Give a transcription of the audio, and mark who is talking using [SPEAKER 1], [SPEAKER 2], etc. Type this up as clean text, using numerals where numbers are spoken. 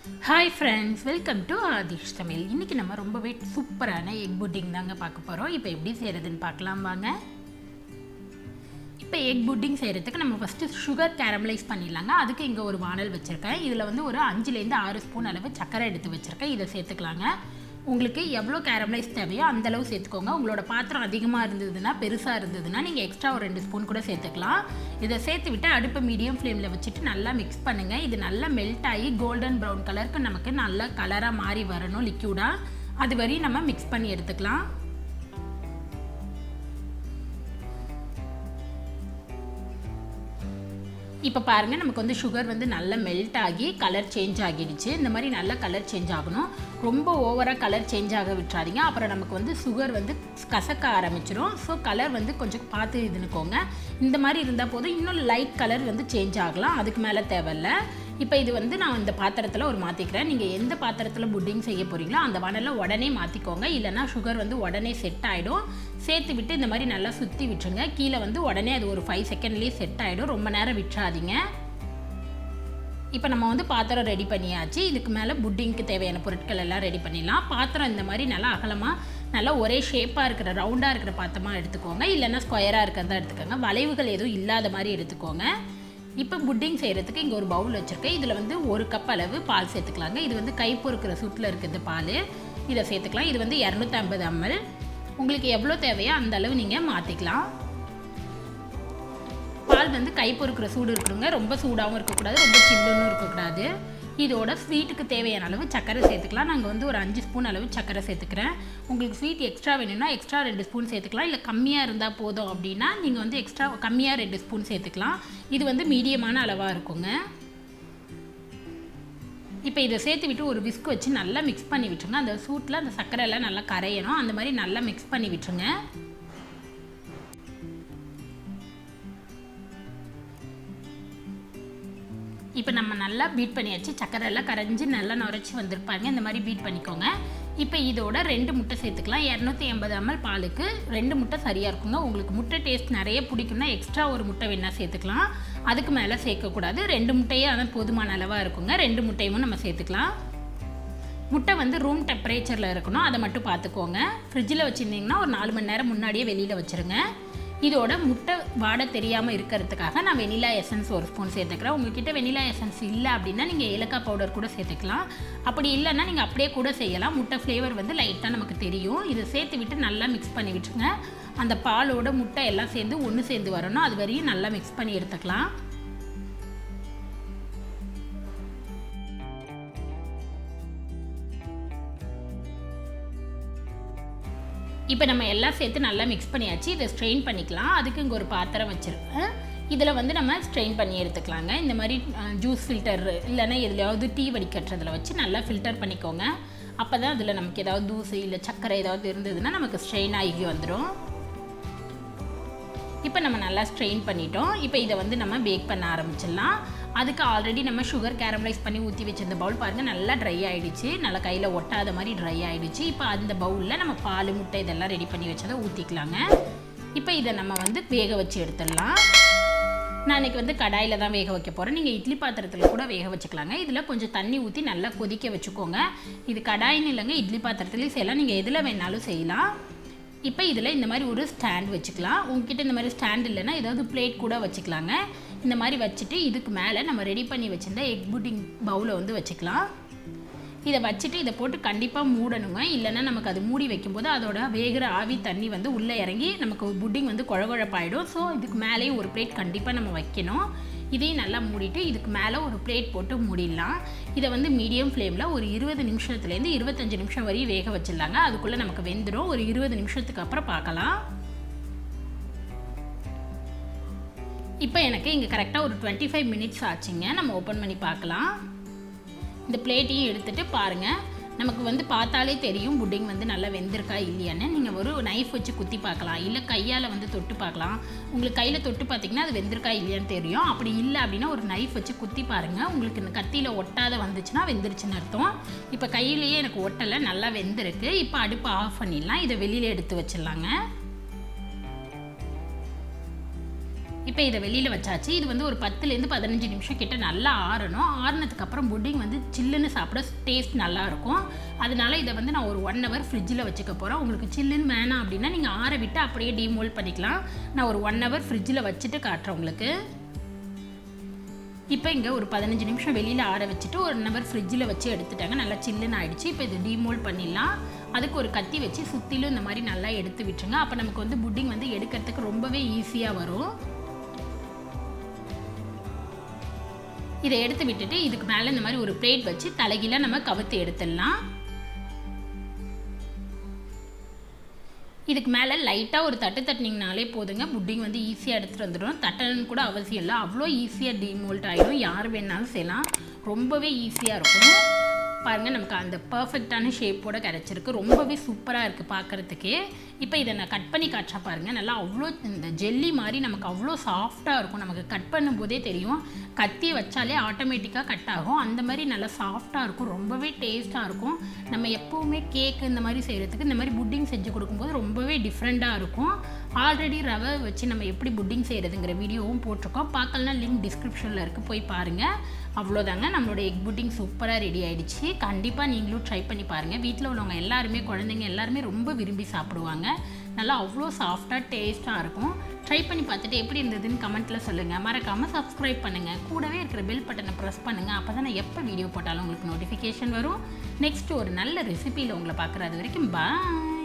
[SPEAKER 1] Hi friends, welcome to Aadish சமையல். இன்றைக்கி நம்ம ரொம்பவே சூப்பரான எக் புட்டிங் தாங்க பார்க்க போகிறோம். இப்போ எப்படி செய்கிறதுன்னு பார்க்கலாம் வாங்க. இப்போ எக் புட்டிங் செய்கிறதுக்கு நம்ம ஃபஸ்ட்டு சுகர் கேரமலைஸ் பண்ணிடலாங்க. அதுக்கு இங்கே ஒரு வானல் வச்சுருக்கேன். இதில் வந்து ஒரு 5லேருந்து 6 ஸ்பூன் அளவு சர்க்கரை எடுத்து வச்சுருக்கேன். இதை சேர்த்துக்கலாங்க. உங்களுக்கு எவ்வளோ கேரமலைஸ் தேவையோ அந்தளவு சேர்த்துக்கோங்க. உங்களோட பாத்திரம் அதிகமாக இருந்ததுன்னா, பெருசாக இருந்ததுன்னா நீங்கள் எக்ஸ்ட்ரா ஒரு 2 ஸ்பூன் கூட சேர்த்துக்கலாம். இதை சேர்த்து விட்டு அடுப்பை மீடியம் ஃப்ளேமில் வச்சுட்டு நல்லா மிக்ஸ் பண்ணுங்கள். இது நல்லா மெல்ட் ஆகி கோல்டன் ப்ரௌன் கலருக்கு நமக்கு நல்லா கலராக மாறி வரணும், லிக்யூடாக. அது வரையும் நம்ம மிக்ஸ் பண்ணி எடுத்துக்கலாம். இப்போ பாருங்கள், நமக்கு வந்து சுகர் வந்து நல்லா மெல்ட் ஆகி கலர் சேஞ்ச் ஆகிடுச்சு. இந்த மாதிரி நல்லா கலர் சேஞ்ச் ஆகணும். ரொம்ப ஓவராக கலர் சேஞ்ச் ஆக விட்டுறாதீங்க. அப்புறம் நமக்கு வந்து சுகர் வந்து கசக்க ஆரம்பிச்சிடும். ஸோ கலர் வந்து கொஞ்சம் பார்த்து இதுன்னுக்கோங்க. இந்த மாதிரி இருந்தால் போதும். இன்னும் லைட் கலர் வந்து சேஞ்ச் ஆகலாம், அதுக்கு மேலே தேவையில்லை. இப்போ இது வந்து நான் இந்த பாத்திரத்தில் ஒரு மாற்றிக்கிறேன். நீங்கள் எந்த பாத்திரத்தில் புட்டிங் செய்ய போகிறீங்களோ அந்த வானலில் உடனே மாற்றிக்கோங்க. இல்லைனா சுகர் வந்து உடனே செட் ஆகிடும். சேர்த்து விட்டு இந்த மாதிரி நல்லா சுற்றி விட்டுருங்க. கீழே வந்து உடனே அது ஒரு 5 செகண்ட்லேயே செட் ஆகிடும். ரொம்ப நேரம் விட்டுறாதீங்க. இப்போ நம்ம வந்து பாத்திரம் ரெடி பண்ணியாச்சு. இதுக்கு மேலே புட்டிங்க்கு தேவையான பொருட்கள் எல்லாம் ரெடி பண்ணிடலாம். பாத்திரம் இந்த மாதிரி நல்லா அகலமாக நல்லா ஒரே ஷேப்பாக இருக்கிற ரவுண்டாக இருக்கிற பாத்திரமாக எடுத்துக்கோங்க. இல்லைன்னா ஸ்கொயராக இருக்கிறதா எடுத்துக்கோங்க. வளைவுகள் எதுவும் இல்லாத மாதிரி எடுத்துக்கோங்க. இப்போ புட்டிங் செய்கிறதுக்கு இங்கே ஒரு பவுல் வச்சுருக்கேன். இதில் வந்து 1 கப் அளவு பால் சேர்த்துக்கலாங்க. இது வந்து கை பொறுக்கிற சூட்டில் இருக்கிறது பால். இதை சேர்த்துக்கலாம். இது வந்து 250 ml. உங்களுக்கு எவ்வளோ தேவையோ அந்த அளவு நீங்கள் மாற்றிக்கலாம். பால் வந்து கை பொறுக்கிற சூடு இருக்கணுங்க. ரொம்ப சூடாகவும் இருக்கக்கூடாது, ரொம்ப சில்லுன்னு இருக்கக்கூடாது. இதோட ஸ்வீட்டுக்கு தேவையான அளவு சர்க்கரை சேர்த்துக்கலாம். நாங்கள் வந்து ஒரு 5 ஸ்பூன் அளவு சர்க்கரை சேர்த்துக்கிறேன். உங்களுக்கு ஸ்வீட் எக்ஸ்ட்ரா வேணும்னா எக்ஸ்ட்ரா 2 ஸ்பூன் சேர்த்துக்கலாம். இல்லை கம்மியாக இருந்தால் போதும் அப்படின்னா நீங்கள் வந்து எக்ஸ்ட்ரா கம்மியாக 2 ஸ்பூன் சேர்த்துக்கலாம். இது வந்து மீடியமான அளவாக இருக்குங்க. இப்போ இதை சேர்த்து விட்டு ஒரு விஸ்க் வச்சு நல்லா மிக்ஸ் பண்ணி விட்டுருங்க. அந்த சூட்டில் அந்த சர்க்கரை எல்லாம் நல்லா கரையணும். அந்த மாதிரி நல்லா மிக்ஸ் பண்ணி விட்டுருங்க. இப்போ நம்ம நல்லா பீட் பண்ணியாச்சு. சக்கரை எல்லாம் கரைஞ்சி நல்லா நுரைச்சி வந்திருப்பாங்க. இந்த மாதிரி பீட் பண்ணிக்கோங்க. இப்போ இதோட 2 முட்டை சேர்த்துக்கலாம். 250 ml பாலுக்கு 2 முட்டை சரியாக இருக்குங்க. உங்களுக்கு முட்டை டேஸ்ட் நிறைய பிடிக்கும்னா எக்ஸ்ட்ரா ஒரு முட்டை வேணால் சேர்த்துக்கலாம். அதுக்கு மேலே சேர்க்கக்கூடாது. 2 முட்டையே ஆனால் போதுமான அளவாக இருக்குங்க. 2 முட்டையும் நம்ம சேர்த்துக்கலாம். முட்டை வந்து ரூம் டெம்பரேச்சரில் இருக்கணும், அதை மட்டும் பார்த்துக்கோங்க. ஃப்ரிட்ஜில் வச்சுருந்தீங்கன்னா ஒரு 4 மணி நேரம் முன்னாடியே வெளியில் வச்சுருங்க. இதோட முட்டை வாடை தெரியாமல் இருக்கிறதுக்காக நான் வெனிலா எசன்ஸ் 1 ஸ்பூன் சேர்த்துக்கிறேன். உங்கள்கிட்ட வெனிலா எசன்ஸ் இல்லை அப்படின்னா நீங்கள் ஏலக்காய் பவுடர் கூட சேர்த்துக்கலாம். அப்படி இல்லைன்னா நீங்கள் அப்படியே கூட செய்யலாம். முட்டை ஃப்ளேவர் வந்து லைட்டாக நமக்கு தெரியும். இதை சேர்த்து விட்டு நல்லா மிக்ஸ் பண்ணி விட்டுருங்க. அந்த பாலோட முட்டை எல்லாம் சேர்ந்து ஒன்று சேர்ந்து வரணும். அது வரையும் நல்லா மிக்ஸ் பண்ணி எடுத்துக்கலாம். இப்போ நம்ம எல்லாம் சேர்த்து நல்லா மிக்ஸ் பண்ணியாச்சு. இதை ஸ்ட்ரெயின் பண்ணிக்கலாம். அதுக்கு இங்கே ஒரு பாத்திரம் வச்சுருக்கேன். இதில் வந்து நம்ம ஸ்ட்ரெயின் பண்ணி எடுத்துக்கலாங்க. இந்த மாதிரி ஜூஸ் ஃபில்டர் இல்லைன்னா எதுலையாவது டீ வடிகட்டுறதுல வச்சு நல்லா ஃபில்டர் பண்ணிக்கோங்க. அப்போ தான் அதில் நமக்கு ஏதாவது தூசு இல்லை சர்க்கரை ஏதாவது இருந்ததுன்னா நமக்கு ஸ்ட்ரெயின் ஆகி வந்துடும். இப்போ நம்ம நல்லா ஸ்ட்ரெயின் பண்ணிட்டோம். இப்போ இதை வந்து நம்ம பேக் பண்ண ஆரம்பிச்சிடலாம். அதுக்கு ஆல்ரெடி நம்ம சுகர் கேரமலைஸ் பண்ணி ஊற்றி வச்சிருந்த பவுல் பாருங்கள், நல்லா ட்ரை ஆகிடுச்சு. நல்லா கையில் ஒட்டாத மாதிரி ட்ரை ஆகிடுச்சு. இப்போ அந்த பவுலில் நம்ம பால் முட்டை இதெல்லாம் ரெடி பண்ணி வச்சதை ஊற்றிக்கலாங்க. இப்போ இதை நம்ம வந்து வேக வச்சு எடுத்துடலாம். நான் இன்றைக்கி வந்து கடாயில் தான் வேக வைக்க போகிறேன். நீங்கள் இட்லி பாத்திரத்தில் கூட வேக வச்சுக்கலாங்க. இதில் கொஞ்சம் தண்ணி ஊற்றி நல்லா கொதிக்க வச்சுக்கோங்க. இது கடாயின்னு இல்லைங்க, இட்லி பாத்திரத்துலேயும் செய்யலாம். நீங்கள் எதில் வேணாலும் செய்யலாம். இப்போ இதில் இந்த மாதிரி ஒரு ஸ்டாண்ட் வச்சுக்கலாம். உங்ககிட்ட இந்த மாதிரி ஸ்டாண்ட் இல்லைன்னா ஏதாவது பிளேட் கூட வச்சுக்கலாங்க. இந்த மாதிரி வச்சுட்டு இதுக்கு மேலே நம்ம ரெடி பண்ணி வச்சுருந்த எக் புட்டிங் பவுலை வந்து வச்சுக்கலாம். இதை வச்சுட்டு இதை போட்டு கண்டிப்பாக மூடணுங்க. இல்லைன்னா நமக்கு அது மூடி வைக்கும்போது அதோட வேகிற ஆவி தண்ணி வந்து உள்ளே இறங்கி நமக்கு புட்டிங் வந்து குழகுழப்பாயிடும். ஸோ இதுக்கு மேலேயும் ஒரு பிளேட் கண்டிப்பாக நம்ம வைக்கணும். இதையும் நல்லா மூடிட்டு இதுக்கு மேலே ஒரு பிளேட் போட்டு மூடிடலாம். இதை வந்து மீடியம் ஃப்ளேமில் ஒரு 20 நிமிஷத்துலேருந்து 25 நிமிஷம் வரையும் வேக வச்சிடலாங்க. அதுக்குள்ளே நமக்கு வெந்துடும். ஒரு 20 நிமிஷத்துக்கு அப்புறம் பார்க்கலாம். இப்போ எனக்கு இங்கே கரெக்டாக ஒரு 25 மினிட்ஸ் ஆச்சுங்க. நம்ம ஓப்பன் பண்ணி பார்க்கலாம். இந்த பிளேட்டையும் எடுத்துகிட்டு பாருங்கள். நமக்கு வந்து பார்த்தாலே தெரியும் புட்டிங் வந்து நல்லா வெந்திருக்கா இல்லையான்னு. நீங்கள் ஒரு நைஃப் வச்சு குத்தி பார்க்கலாம், இல்லை கையால் வந்து தொட்டு பார்க்கலாம். உங்களுக்கு கையில் தொட்டு பார்த்திங்கன்னா அது வெந்திருக்கா இல்லையான்னு தெரியும். அப்படி இல்லை அப்படின்னா ஒரு நைஃப் வச்சு குத்தி பாருங்கள். உங்களுக்கு இந்த கத்தியில் ஒட்டாத வந்துச்சுன்னா வெந்துருச்சுன்னு அர்த்தம். இப்போ கையிலேயே எனக்கு ஒட்டலை, நல்லா வெந்திருக்கு. இப்போ அடுப்பை ஆஃப் பண்ணிடலாம். இதை வெளியில் எடுத்து வச்சிடலாங்க. இப்போ இப்போ இதை வெளியில் வச்சாச்சு. இது வந்து ஒரு 10லேருந்து 15 நிமிஷம் கிட்ட நல்லா ஆறணும். ஆறுனதுக்கப்புறம் புட்டிங் வந்து சில்லுன்னு சாப்பிட டேஸ்ட் நல்லாயிருக்கும். அதனால இதை வந்து நான் ஒரு 1 ஹவர் ஃப்ரிட்ஜில் வச்சுக்க போகிறேன். உங்களுக்கு சில்லுன்னு வேணாம் அப்படின்னா நீங்கள் ஆற விட்டு அப்படியே டீமோல்ட் பண்ணிக்கலாம். நான் ஒரு 1 ஹவர் ஃப்ரிட்ஜில் வச்சுட்டு காட்டுறேன் உங்களுக்கு. இப்போ இங்கே ஒரு 15 நிமிஷம் வெளியில் ஆற வச்சுட்டு 1 ஹவர் ஃப்ரிட்ஜில் வச்சு எடுத்துட்டாங்க. நல்லா சில்லுன்னு ஆகிடுச்சு. இப்போ இது டீமோல்ட் பண்ணிடலாம். அதுக்கு ஒரு கத்தி வச்சு சுற்றிலும் இந்த மாதிரி நல்லா எடுத்து விட்டுருங்க. அப்போ நமக்கு வந்து புட்டிங் வந்து எடுக்கிறதுக்கு ரொம்பவே ஈஸியாக வரும். இதை எடுத்து விட்டுட்டு இதுக்கு மேலே இந்த மாதிரி ஒரு பிளேட் வச்சு தலைகீழ நம்ம கவுத்து எடுத்துடலாம். இதுக்கு மேலே லைட்டாக ஒரு தட்டு தட்டினீங்கனாலே போதுங்க, புட்டிங் வந்து ஈஸியாக எடுத்துகிட்டு வந்துடும். தட்டணுன்னு கூட அவசியம் இல்லை, அவ்வளோ ஈஸியாக டீமோல்ட் ஆகிடும். யார் வேணாலும் செய்யலாம், ரொம்பவே ஈஸியாக இருக்கும். பாருங்கள், நமக்கு அந்த பர்ஃபெக்டான ஷேப்போடு கிடச்சிருக்கு. ரொம்பவே சூப்பராக இருக்குது பார்க்குறதுக்கே. இப்போ இதை நான் கட் பண்ணி காய்ச்சா பாருங்கள், நல்லா அவ்வளோ இந்த ஜெல்லி மாதிரி நமக்கு அவ்வளோ சாஃப்டாக இருக்கும். நமக்கு கட் பண்ணும்போதே தெரியும், கத்தியை வச்சாலே ஆட்டோமேட்டிக்காக கட் ஆகும். அந்த மாதிரி நல்லா சாஃப்டாக இருக்கும், ரொம்பவே டேஸ்ட்டாக இருக்கும். நம்ம எப்போவுமே கேக்கு இந்த மாதிரி செய்கிறதுக்கு இந்த மாதிரி புட்டிங் செஞ்சு கொடுக்கும்போது ரொம்பவே டிஃப்ரெண்ட்டாக இருக்கும். ஆல்ரெடி ரவை வச்சு நம்ம எப்படி புட்டிங் செய்கிறதுங்கிற வீடியோவும் போட்டிருக்கோம். பார்க்கலனா லிங்க் டிஸ்கிரிப்ஷனில் இருக்குது, போய் பாருங்கள். அவ்வளோதாங்க, நம்மளோட எக் புட்டிங் சூப்பராக ரெடி ஆகிடுச்சு. கண்டிப்பாக நீங்களும் ட்ரை பண்ணி பாருங்கள். வீட்டில் உள்ளவங்க எல்லாருமே, குழந்தைங்க எல்லாருமே ரொம்ப விரும்பி சாப்பிடுவாங்க. நல்லா அவ்வளோ சாஃப்டாக டேஸ்ட்டாக இருக்கும். ட்ரை பண்ணி பார்த்துட்டு எப்படி இருந்ததுன்னு கமெண்ட்டில் சொல்லுங்கள். மறக்காமல் சப்ஸ்கிரைப் பண்ணுங்கள். கூடவே இருக்கிற பெல் பட்டனை ப்ரெஸ் பண்ணுங்கள். அப்போ தான் நான் எப்போ வீடியோ போட்டாலும் உங்களுக்கு நோட்டிஃபிகேஷன் வரும். நெக்ஸ்ட்டு ஒரு நல்ல ரெசிபியில் உங்களை பார்க்குறது வரைக்கும் பாய்.